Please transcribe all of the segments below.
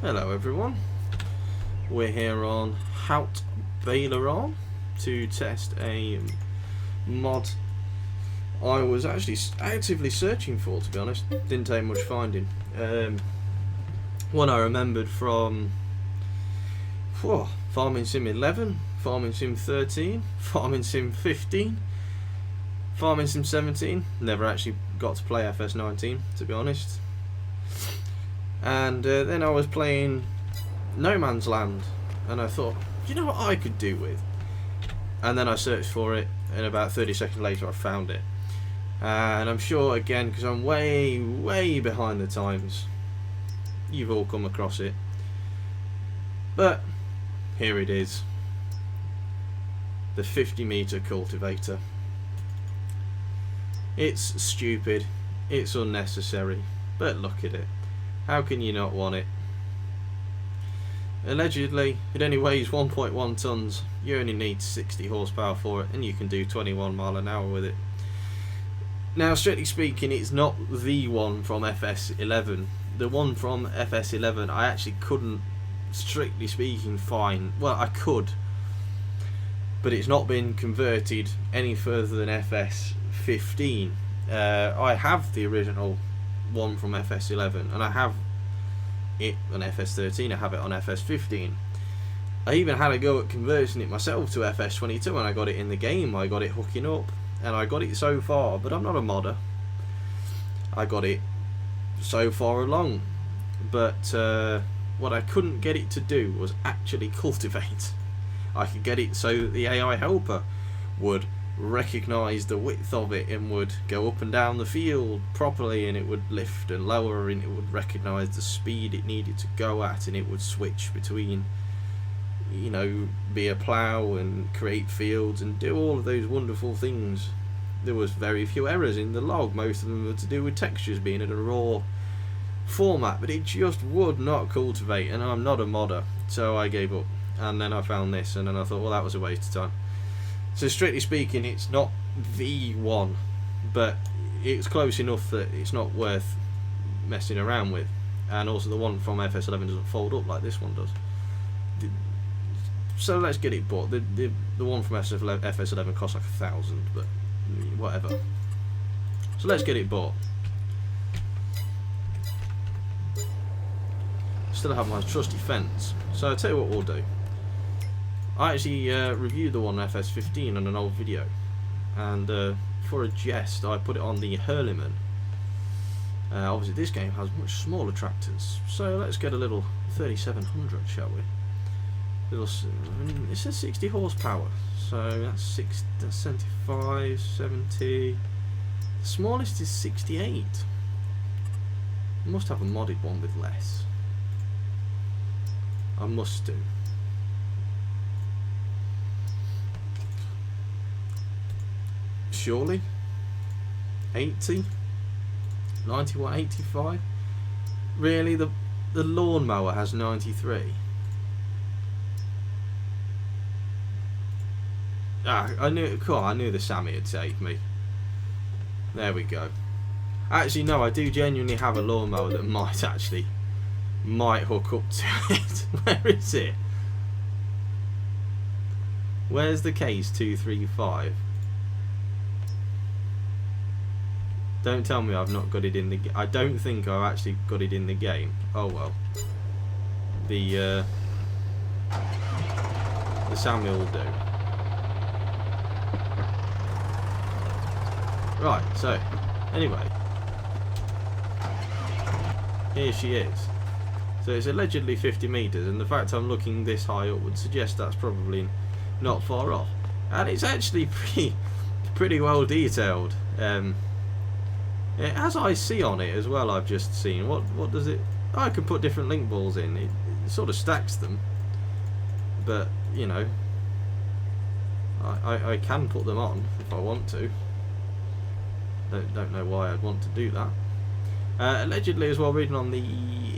Hello everyone, we're here on Hout Baileron to test a mod I was actually actively searching for, to be honest. Didn't take much finding. One I remembered from Farming Sim 11, Farming Sim 13, Farming Sim 15, Farming Sim 17. Never actually got to play FS 19, to be honest. And then I was playing No Man's Land, and I thought, you know what I could do with? And then I searched for it, and about 30 seconds later I found it. And I'm sure, again, because I'm way behind the times, you've all come across it. But here it is, the 50-metre cultivator. It's stupid, it's unnecessary, but look at it. How can you not want it? Allegedly, it only weighs 1.1 tons. You only need 60 horsepower for it, and you can do 21 mile an hour with it. Now, strictly speaking, it's not the one from FS 11. The one from FS 11, I actually couldn't, strictly speaking, find. Well, I could, but it's not been converted any further than FS 15. I have the original one from FS 11, and I have it on FS 13. I have it on FS 15. I even had a go at converting it myself to FS 22 when I got it in the game. I got it hooking up, and I got it so far, but I'm not a modder. I got it so far along, but what I couldn't get it to do was actually cultivate. I could get it so that the AI helper would recognise the width of it and would go up and down the field properly, and it would lift and lower, and it would recognise the speed it needed to go at, and it would switch between, you know, be a plough and create fields and do all of those wonderful things. There was very few errors in the log. Most of them were to do with textures being in a raw format, but it just would not cultivate, and I'm not a modder, so I gave up. And then I found this, and then I thought, well, that was a waste of time. So strictly speaking, it's not the one, but it's close enough that it's not worth messing around with. And also the one from FS 11 doesn't fold up like this one does. So let's get it bought. The one from FS 11 costs like 1,000, but whatever. So let's get it bought. Still have my trusty fence. So I'll tell you what we'll do. I actually reviewed the one FS 15 on an old video, and for a jest I put it on the Hurliman. Obviously this game has much smaller tractors, so let's get a little 3700, shall we? It says 60 horsepower, so that's 75, 70. The smallest is 68. I must have a modded one with less. I must do. Surely 80, 91, 85. Really, the lawnmower has 93. I knew. Cool, I knew the Sammy would take me. There we go. Actually, no, I do genuinely have a lawnmower that might hook up to it. Where is it? Where's the case 235? Don't tell me I've not got it in the game. I don't think I've actually got it in the game. Oh well. The Samuel will do. Right, so anyway, here she is. So it's allegedly 50 metres, and the fact I'm looking this high up would suggest that's probably not far off. And it's actually pretty well detailed. It has IC on it as well. I've just seen. What does it? Oh, I can put different link balls in. It sort of stacks them, but you know, I can put them on if I want to. Don't know why I'd want to do that. Allegedly, as well, reading on the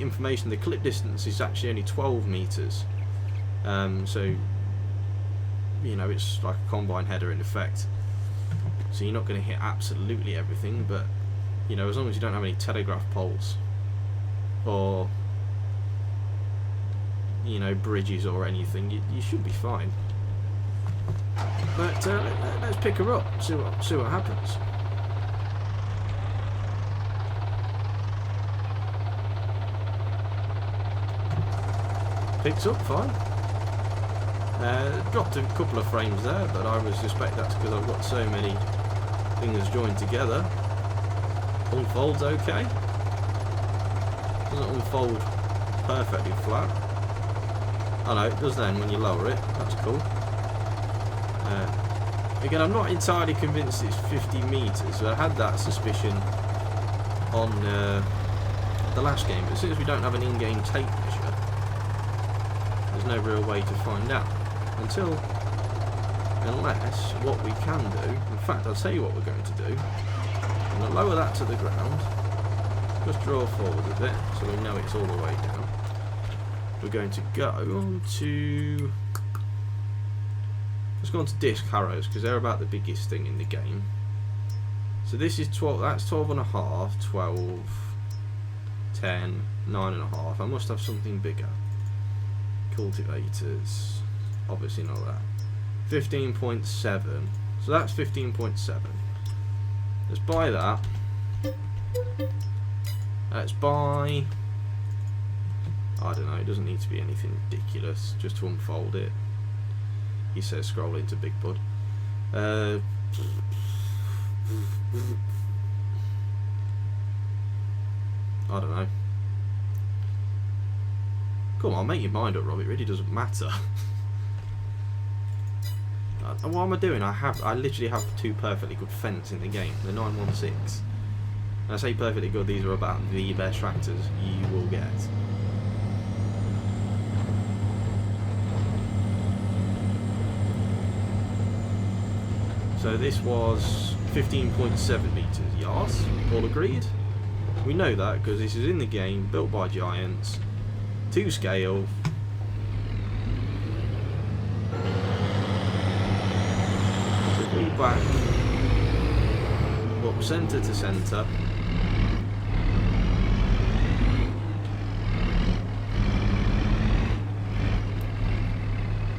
information, the clip distance is actually only 12 metres. So you know, it's like a combine header in effect. So you're not going to hit absolutely everything, but you know, as long as you don't have any telegraph poles or you know, bridges or anything, you should be fine. But let's pick her up, see what happens. Picks up fine. Dropped a couple of frames there, but I would suspect that's because I've got so many things joined together. Unfolds okay. Doesn't unfold perfectly flat. Oh no, it does then when you lower it. That's cool. Again, I'm not entirely convinced it's 50 metres. I had that suspicion on the last game, but as soon as we don't have an in-game tape measure, there's no real way to find out. Unless what we can do, in fact I'll tell you what we're going to do. I'm going to lower that to the ground, just draw forward a bit so we know it's all the way down. We're going to go on to, let's go on to disc harrows because they're about the biggest thing in the game. So this is 12, that's 12.5, 12, 10, 9.5. I must have something bigger. Cultivators, obviously not that. 15.7, so that's 15.7. Let's buy that. Let's buy, I don't know, it doesn't need to be anything ridiculous, just to unfold it. He says scroll into Big Bud. I don't know. Come on, make your mind up, Rob, it really doesn't matter. What am I doing? I literally have two perfectly good fence in the game, the 916. And I say perfectly good, these are about the best tractors you will get. So this was 15.7 metres, yes, all agreed? We know that because this is in the game, built by giants, to scale. Back up centre to centre.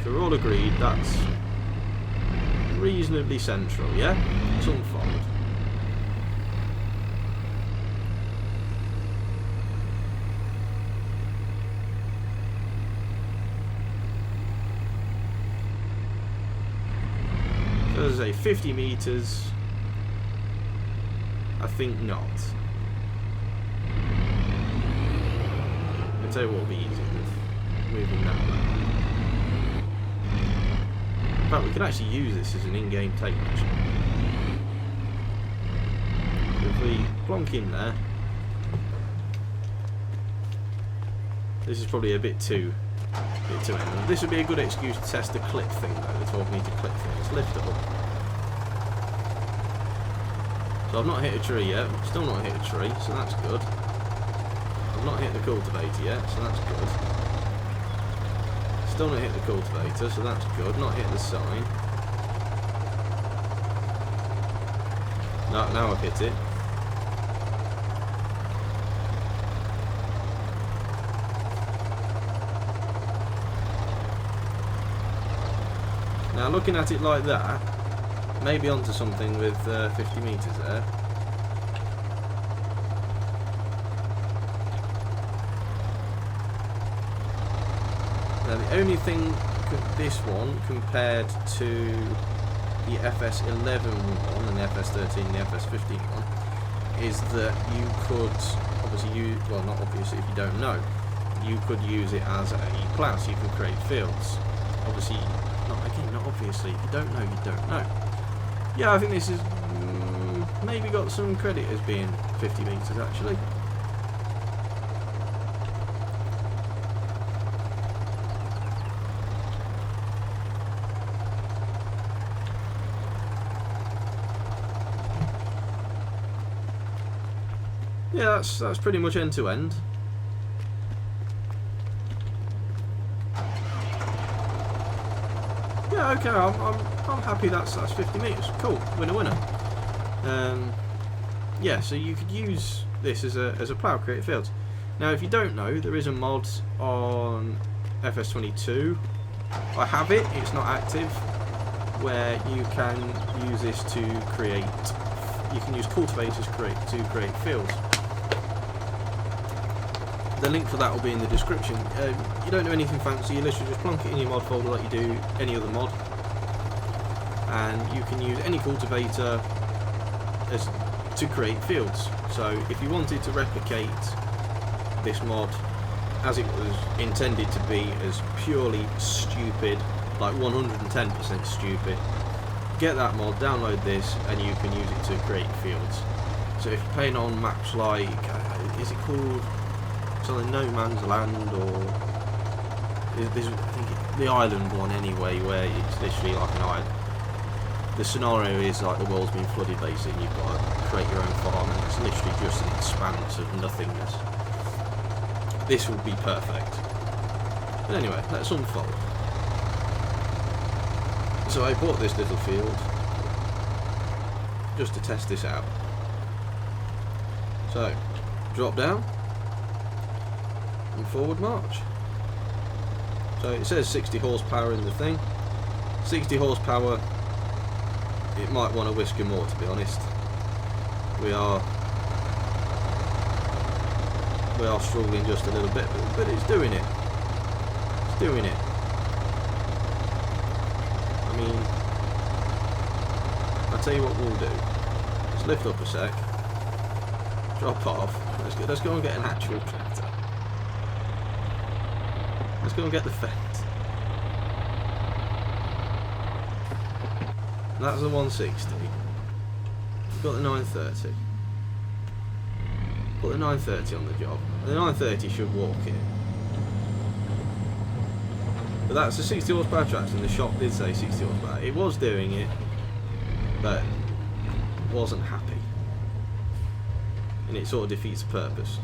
So we're all agreed that's reasonably central, yeah? It's unfold. As I say, 50 metres, I think not. I'll tell you what will be easy with moving that way. In fact, we can actually use this as an in-game tape measure. If we plonk in there, this is probably a bit too end. This would be a good excuse to test the clip thing though, the 12 metre clip thing. Let's lift it up. So I've not hit a tree yet, still not hit a tree, so that's good. I've not hit the cultivator yet, so that's good. Still not hit the cultivator, so that's good. Not hit the sign. No, now I've hit it. Now looking at it like that, maybe onto something with 50 metres there. Now the only thing this one compared to the FS11 one and the FS13 and the FS15 one is that you could obviously use, well not obviously if you don't know, you could use it as a plough so you can create fields. Obviously, not obviously, if you don't know, you don't know. Yeah, I think this is maybe got some credit as being 50 metres actually. Yeah, that's pretty much end to end. Yeah, okay, I'm happy that's 50 metres. Cool, winner. Yeah, so you could use this as a plough, create fields. Now, if you don't know, there is a mod on FS22. I have it, it's not active, where you can use this to create, you can use cultivators to create fields. The link for that will be in the description. You don't do anything fancy, you literally just plonk it in your mod folder like you do any other mod, and you can use any cultivator to create fields. So if you wanted to replicate this mod as it was intended to be, as purely stupid, like 110% stupid, get that mod, download this, and you can use it to create fields. So if you're playing on maps like, is it called something No Man's Land, or I think the island one anyway, where it's literally like an island. The scenario is like the world's been flooded basically, and you've got to create your own farm, and it's literally just an expanse of nothingness. This would be perfect. But anyway, let's unfold. So I bought this little field just to test this out. So, drop down and forward march. So it says 60 horsepower in the thing. 60 horsepower, it might want a whisker more, to be honest. We are struggling just a little bit, but it's doing it. It's doing it. I mean, I'll tell you what we'll do. Let's lift up a sec. Drop off. Let's go and get an actual tractor. Let's go and get the fence. That's the 160. We've got the 930. Put the 930 on the job. The 930 should walk it. But that's a 60 horsepower tractor, and the shop did say 60 horsepower. It was doing it, but wasn't happy. And it sort of defeats the purpose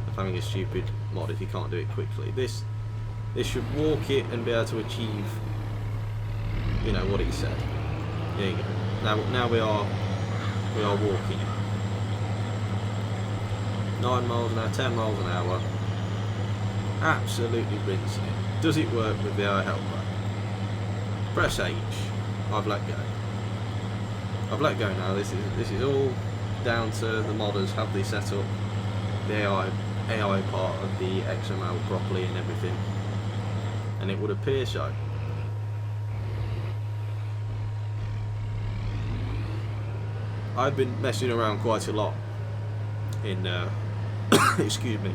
of having a stupid mod if you can't do it quickly. This should walk it and be able to achieve, you know, what it said. There you go. Now we are walking it. 9 miles an hour, 10 miles an hour. Absolutely rinsing it. Does it work with the air helper? Press H. I've let go. I've let go now. This is all down to the modders. Have they set up the AI part of the XML properly and everything? And it would appear so. I've been messing around quite a lot in excuse me,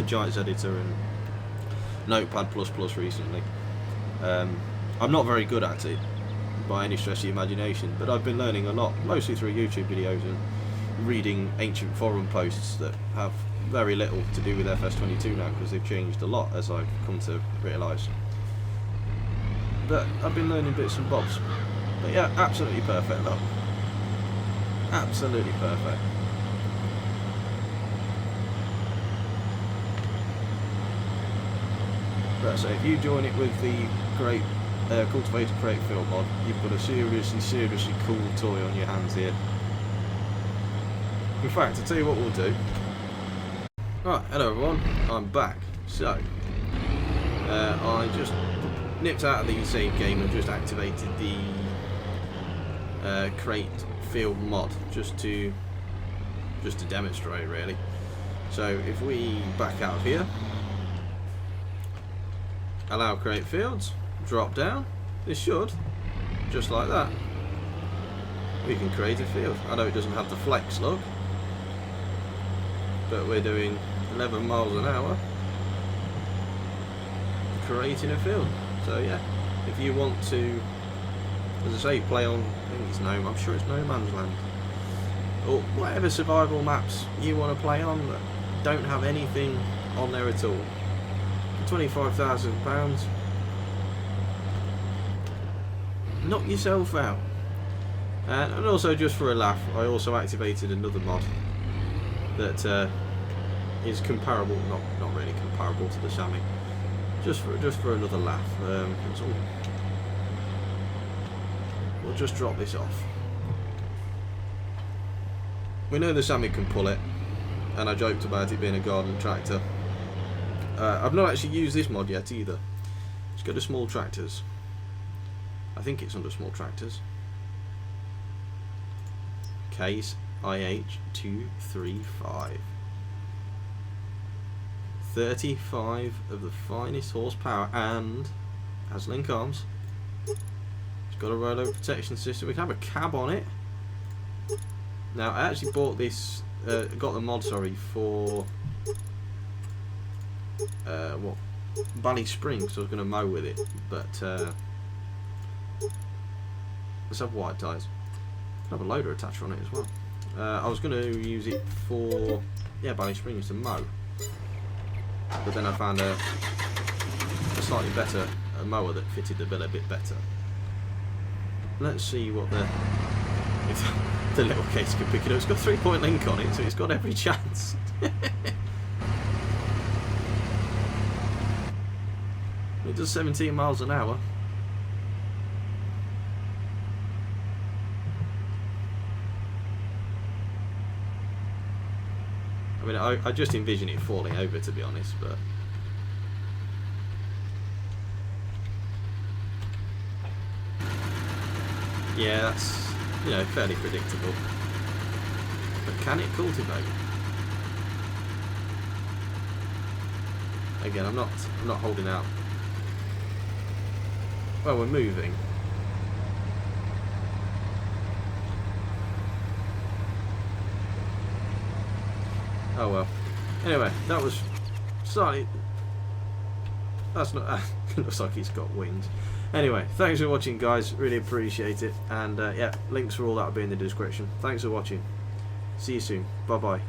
Giants Editor and Notepad++ recently. I'm not very good at it by any stretch of the imagination, but I've been learning a lot, mostly through YouTube videos and reading ancient forum posts that have very little to do with FS22 now, because they've changed a lot, as I've come to realise. But I've been learning bits and bobs. But yeah, absolutely perfect though. Absolutely perfect. Right, so if you join it with the great Cultivator Create Field mod, you've got a seriously cool toy on your hands here. In fact, I'll tell you what we'll do. Right, hello everyone, I'm back. So, I just nipped out of the save game and just activated the Create Field mod just to demonstrate really. So if we back out of here, allow create fields, drop down, this should, just like that, we can create a field. I know it doesn't have the flex look, but we're doing 11 miles an hour creating a field. So yeah, if you want to, as I say, play on, I think it's I'm sure it's No Man's Land, or whatever survival maps you want to play on that don't have anything on there at all, £25,000, knock yourself out. And also, just for a laugh, I also activated another mod that is comparable, not really comparable to the Sammy, just for another laugh. We'll just drop this off. We know the Sammy can pull it, and I joked about it being a garden tractor. I've not actually used this mod yet either. Let's go to small tractors. I think it's under small tractors. Case IH235. 35 of the finest horsepower and has link arms. It's got a rollover protection system. We can have a cab on it. Now I actually bought this, got the mod, sorry, for what? Valley Spring, because I was going to mow with it, but let's have white tyres. Have a loader attacher on it as well. I was going to use it for, yeah, Valley Springs to mow, but then I found a slightly better mower that fitted the bill a bit better. Let's see what if the little case can pick it up. It's got a 3-point link on it, so it's got every chance. It does 17 miles an hour. I mean, I just envision it falling over, to be honest, but yeah, that's, you know, fairly predictable. But can it cultivate? Again, I'm not holding out. Well, we're moving. Oh well. Anyway, that was slightly. That's not. Looks like it's got wings. Anyway, thanks for watching, guys. Really appreciate it. And yeah, links for all that will be in the description. Thanks for watching. See you soon. Bye bye.